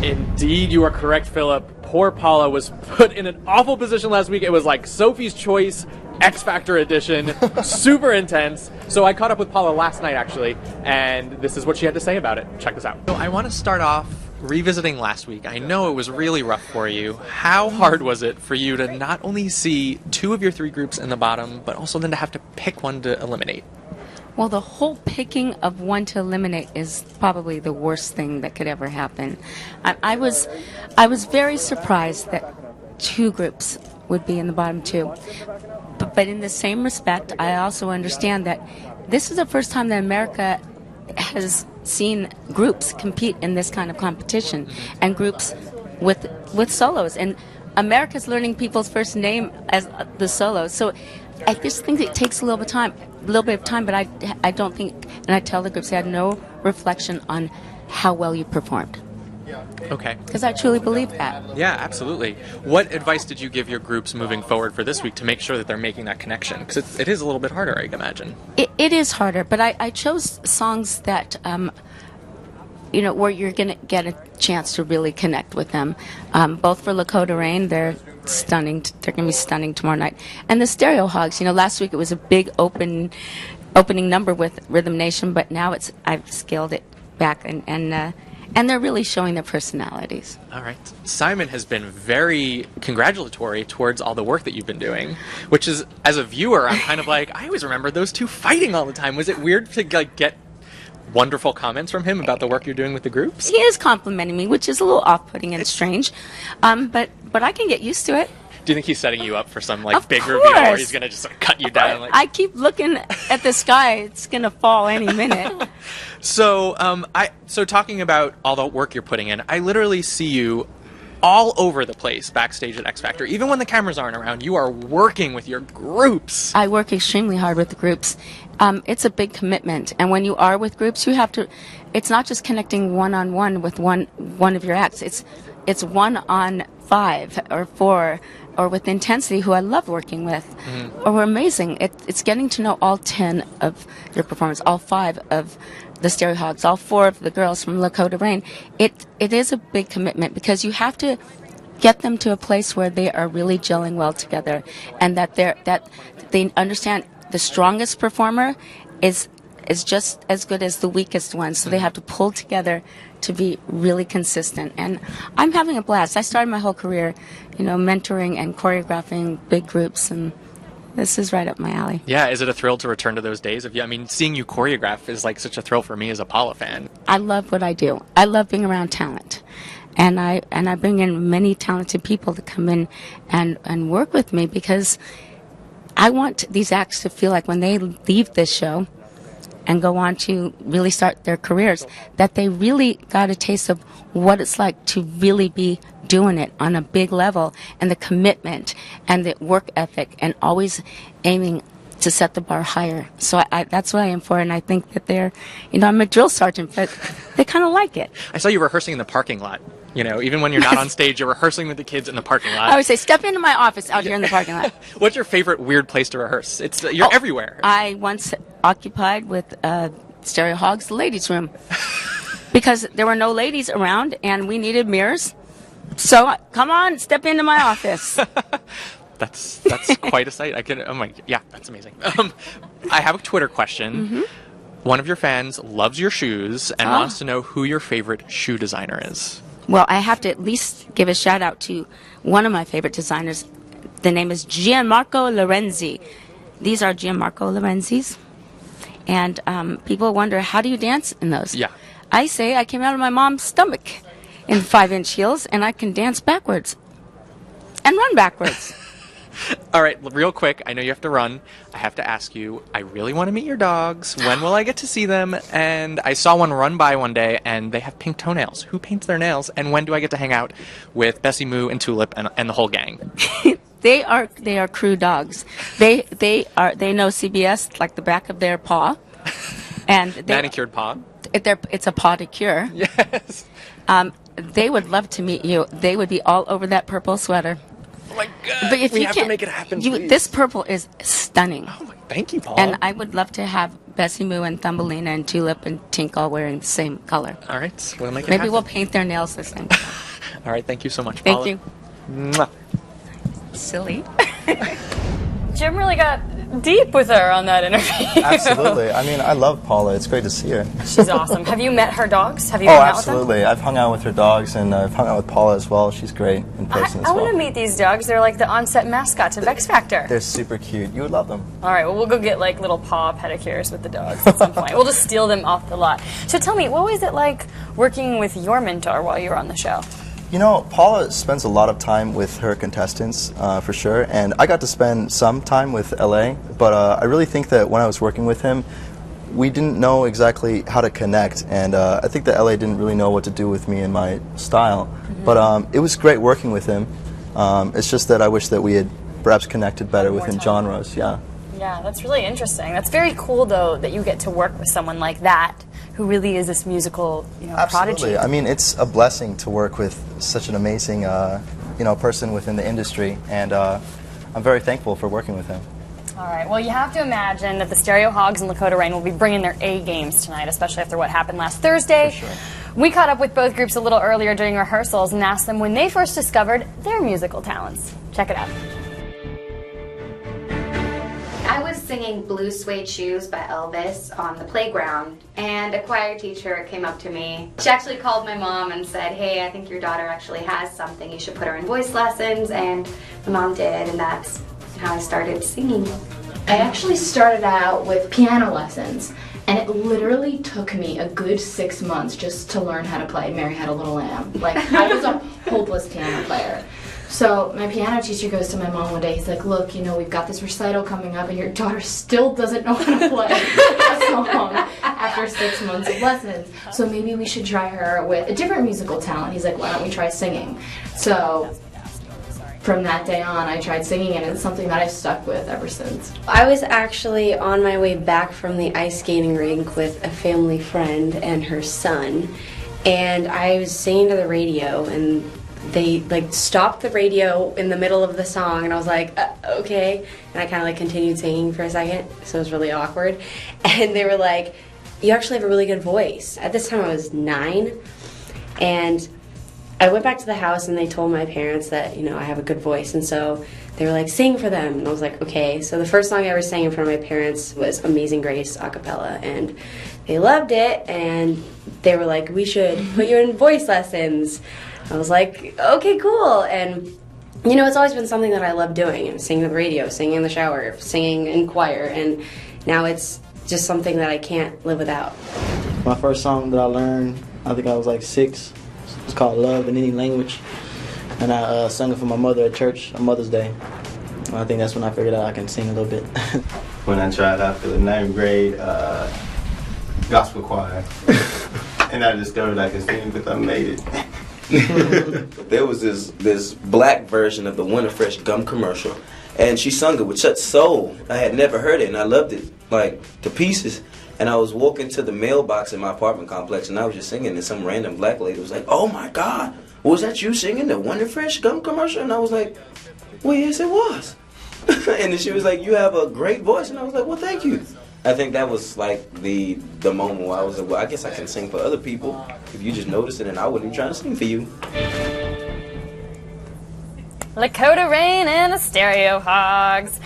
Indeed, you are correct, Philip. Poor Paula was put in an awful position last week. It was like Sophie's Choice X Factor edition, super intense. So I caught up with Paula last night, actually, and this is what she had to say about it. Check this out. So I want to start off revisiting last week. I know it was really rough for you. How hard was it for you to not only see 2 of your 3 groups in the bottom, but also then to have to pick one to eliminate? Well, the whole picking of one to eliminate is probably the worst thing that could ever happen. I was very surprised that 2 groups would be in the bottom 2. But in the same respect, I also understand that this is the first time that America has seen groups compete in this kind of competition, and groups with solos. And America's learning people's first name as the solos. So I just think it takes a little bit of time, but I don't think, and I tell the groups, I had no reflection on how well you performed. Okay. Because I truly believe that. Yeah, absolutely. What advice did you give your groups moving forward for this week to make sure that they're making that connection? Because it is a little bit harder, I can imagine. It is harder, but I chose songs that, where you're going to get a chance to really connect with them. Both for Lakota Rain, they're stunning. They're going to be stunning tomorrow night. And the Stereo Hogs, last week it was a big opening number with Rhythm Nation, but now I've scaled it back, and they're really showing their personalities. All right. Simon has been very congratulatory towards all the work that you've been doing, which is, as a viewer, I'm kind of like, I always remember those 2 fighting all the time. Was it weird to get wonderful comments from him about the work you're doing with the groups? He is complimenting me, which is a little off-putting and strange, but I can get used to it. Do you think he's setting you up for some big Of reveal, or course. he's gonna just cut you down? I keep looking at the sky; it's gonna fall any minute. So, talking about all the work you're putting in, I literally see you all over the place backstage at X Factor. Even when the cameras aren't around, you are working with your groups. I work extremely hard with the groups. It's a big commitment, and when you are with groups, you have to. It's not just connecting one-on-one with one of your acts. It's 1 on 5 or 4. Or with Intensity, who I love working with, or we're amazing. It's getting to know all 10 of your performers, all 5 of the Stereo Hogs, all 4 of the girls from Lakota Rain. It is a big commitment because you have to get them to a place where they are really gelling well together, and that they understand the strongest performer is just as good as the weakest one. So they have to pull together to be really consistent. And I'm having a blast. I started my whole career, mentoring and choreographing big groups, and this is right up my alley. Yeah, is it a thrill to return to those days? Seeing you choreograph is like such a thrill for me as a Paula fan. I love what I do. I love being around talent. And I bring in many talented people to come in and work with me, because I want these acts to feel like when they leave this show and go on to really start their careers, that they really got a taste of what it's like to really be doing it on a big level, and the commitment and the work ethic, and always aiming to set the bar higher. So that's what I am for, and I think that I'm a drill sergeant, but they kind of like it. I saw you rehearsing in the parking lot. Even when you're not on stage, you're rehearsing with the kids in the parking lot. I would say, step into my office out here in the parking lot. What's your favorite weird place to rehearse? You're everywhere. I once occupied with Stereo Hogs the ladies' room because there were no ladies around and we needed mirrors. So come on, step into my office. That's quite a sight. That's amazing. I have a Twitter question. Mm-hmm. One of your fans loves your shoes and wants to know who your favorite shoe designer is. Well, I have to at least give a shout out to one of my favorite designers. The name is Gianmarco Lorenzi. These are Gianmarco Lorenzis. And people wonder, how do you dance in those? Yeah. I say I came out of my mom's stomach in 5-inch heels, and I can dance backwards and run backwards. All right, real quick, I know you have to run. I have to ask you, I really want to meet your dogs. When will I get to see them? And I saw one run by one day, and they have pink toenails. Who paints their nails? And when do I get to hang out with Bessie Moo and Tulip and the whole gang? They are crew dogs. They know CBS like the back of their paw. And Manicured paw? It's a paw to cure. Yes. They would love to meet you. They would be all over that purple sweater. Oh my God. But if we you have can't, to make it happen, please. this purple is stunning. Oh my, thank you, Paul. And I would love to have Bessie Moo and Thumbelina and Tulip and Tink all wearing the same color. All right, we'll make it Maybe happen. we'll paint their nails the same. All right, thank you so much, Thank Paula. you. Mwah. Silly. Jim really got deep with her on that interview. Absolutely. I mean, I love Paula. It's great to see her. She's awesome. Have you met her dogs? Have you Oh, hung out with them? absolutely. I've hung out with her dogs, and I've hung out with Paula as well. She's great in person as I well. want to meet these dogs. They're like the on-set mascots of X Factor. They're super cute. You would love them. All right, well, we'll go get like little paw pedicures with the dogs at some point. We'll just steal them off the lot. So tell me, what was it like working with your mentor while you were on the show? You know, Paula spends a lot of time with her contestants, for sure, and I got to spend some time with LA, but I really think that when I was working with him, we didn't know exactly how to connect, and I think that LA didn't really know what to do with me and my style, but it was great working with him. It's just that I wish that we had perhaps connected better within genres, yeah. Yeah, that's really interesting. That's very cool, though, that you get to work with someone like that, who really is this musical, Absolutely. prodigy. I mean, it's a blessing to work with such an amazing, person within the industry, and I'm very thankful for working with him. All right. Well, you have to imagine that the Stereo Hogs and Lakota Rain will be bringing their A games tonight, especially after what happened last Thursday. For sure. We caught up with both groups a little earlier during rehearsals and asked them when they first discovered their musical talents. Check it out. I was singing Blue Suede Shoes by Elvis on the playground, and a choir teacher came up to me. She actually called my mom and said, hey, I think your daughter actually has something. You should put her in voice lessons, and my mom did, and that's how I started singing. I actually started out with piano lessons, and it literally took me a good 6 months just to learn how to play Mary Had a Little Lamb. Like, I was a hopeless piano player. So my piano teacher goes to my mom one day, he's like, look, we've got this recital coming up and your daughter still doesn't know how to play a song after 6 months of lessons. So maybe we should try her with a different musical talent. He's like, why don't we try singing? So from that day on, I tried singing, and it's something that I've stuck with ever since. I was actually on my way back from the ice skating rink with a family friend and her son, and I was singing to the radio, and they stopped the radio in the middle of the song, and I was like, okay, and I kind of continued singing for a second, so it was really awkward, and they were like, you actually have a really good voice. At this time I was 9, and I went back to the house and they told my parents that, I have a good voice, and so they were like, sing for them, and I was like, okay. So the first song I ever sang in front of my parents was Amazing Grace a cappella, and they loved it, and they were like, we should put you in voice lessons. I was like, okay, cool, and it's always been something that I love doing, and singing on the radio, singing in the shower, singing in choir, and now it's just something that I can't live without. My first song that I learned, I think I was like 6. It's called Love in Any Language, and I sung it for my mother at church on Mother's Day. And I think that's when I figured out I can sing a little bit. When I tried out for the 9th grade gospel choir, and I discovered I could sing because I made it. There was this black version of the Winter Fresh gum commercial, and she sung it with such soul. I had never heard it, and I loved it to pieces. And I was walking to the mailbox in my apartment complex, and I was just singing, and some random black lady was like, oh my God, was that you singing the Winter Fresh gum commercial? And I was like, well, yes, it was. And then she was like, you have a great voice, and I was like, well, thank you. I think that was the moment where I was like, well, I guess I can sing for other people if you just notice it, and I wouldn't be trying to sing for you. Lakota Rain and the Stereo Hogs.